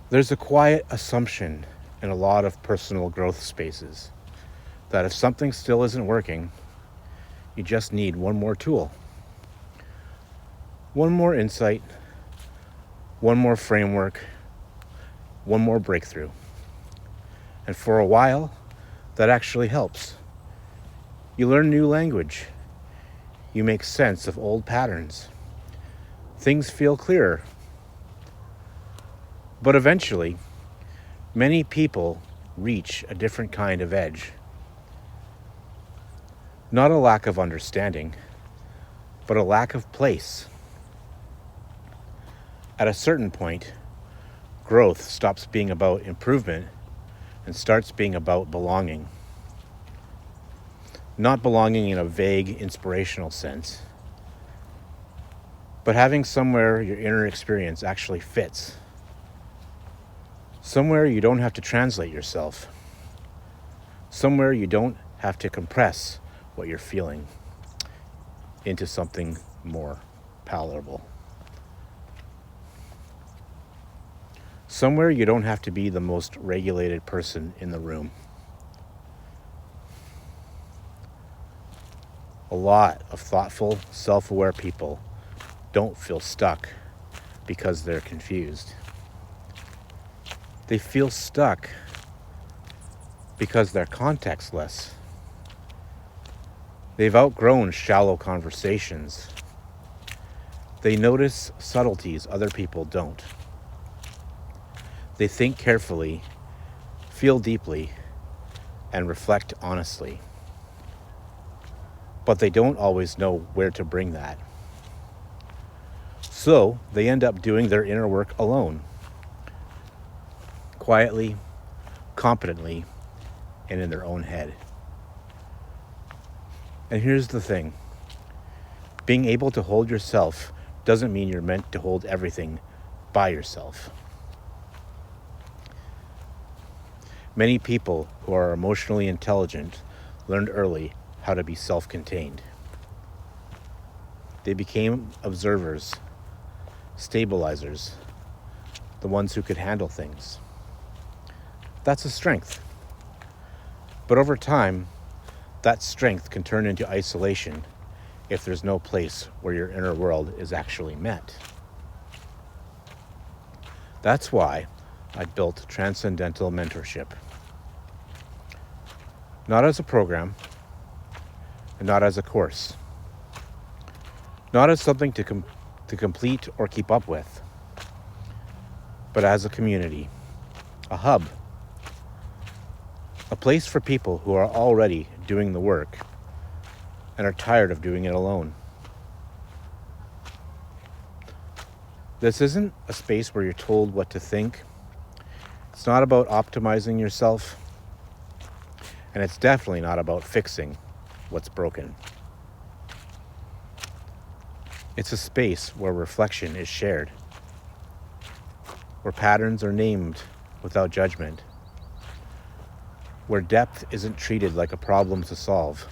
There's a quiet assumption in a lot of personal growth spaces that if something still isn't working, you just need one more tool, one more insight, one more framework, one more breakthrough. And for a while, that actually helps. You learn new language. You make sense of old patterns. Things feel clearer. But eventually, many people reach a different kind of edge. Not a lack of understanding, but a lack of place. At a certain point, growth stops being about improvement and starts being about belonging. Not belonging in a vague, inspirational sense, but having somewhere your inner experience actually fits. Somewhere you don't have to translate yourself. Somewhere you don't have to compress what you're feeling into something more palatable. Somewhere you don't have to be the most regulated person in the room. A lot of thoughtful, self-aware people don't feel stuck because they're confused. They feel stuck because they're contextless. They've outgrown shallow conversations. They notice subtleties other people don't. They think carefully, feel deeply, and reflect honestly. But they don't always know where to bring that. So they end up doing their inner work alone, quietly, competently, and in their own head. And here's the thing. Being able to hold yourself doesn't mean you're meant to hold everything by yourself. Many people who are emotionally intelligent learned early how to be self-contained. They became observers, stabilizers, the ones who could handle things. That's a strength. But over time, that strength can turn into isolation if there's no place where your inner world is actually met. That's why I built Transcendental Mentorship. Not as a program, and not as a course. Not as something to complete or keep up with, but as a community, a hub, a place for people who are already doing the work and are tired of doing it alone. This isn't a space where you're told what to think. It's not about optimizing yourself, and it's definitely not about fixing what's broken. It's a space where reflection is shared, where patterns are named without judgment, where depth isn't treated like a problem to solve,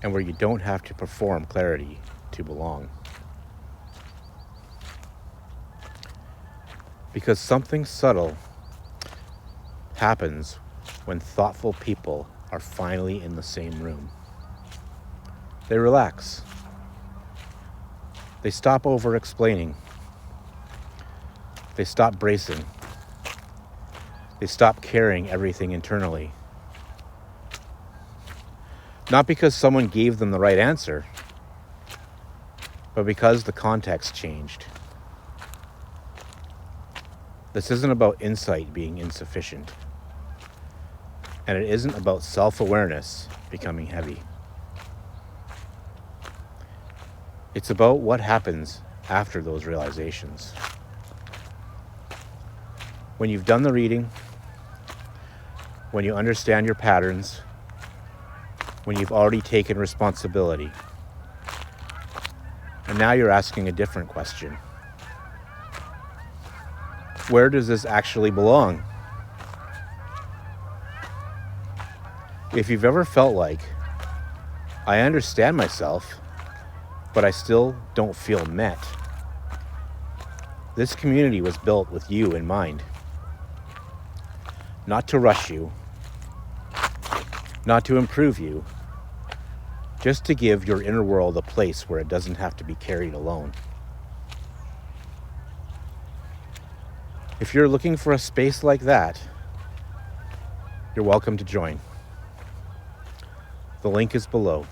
and where you don't have to perform clarity to belong. Because something subtle happens when thoughtful people are finally in the same room. They relax. They stop over-explaining. They stop bracing. They stop carrying everything internally. Not because someone gave them the right answer, but because the context changed. This isn't about insight being insufficient. And it isn't about self-awareness becoming heavy. It's about what happens after those realizations. When you've done the reading, when you understand your patterns, when you've already taken responsibility, and now you're asking a different question. Where does this actually belong? If you've ever felt like, I understand myself, but I still don't feel met, This community was built with you in mind. Not to rush you, not to improve you, just to give your inner world a place where it doesn't have to be carried alone. If you're looking for a space like that, you're welcome to join. The link is below.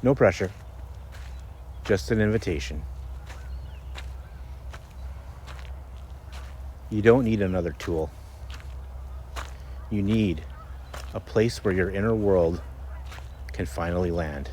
No pressure, just an invitation. You don't need another tool. You need a place where your inner world can finally land.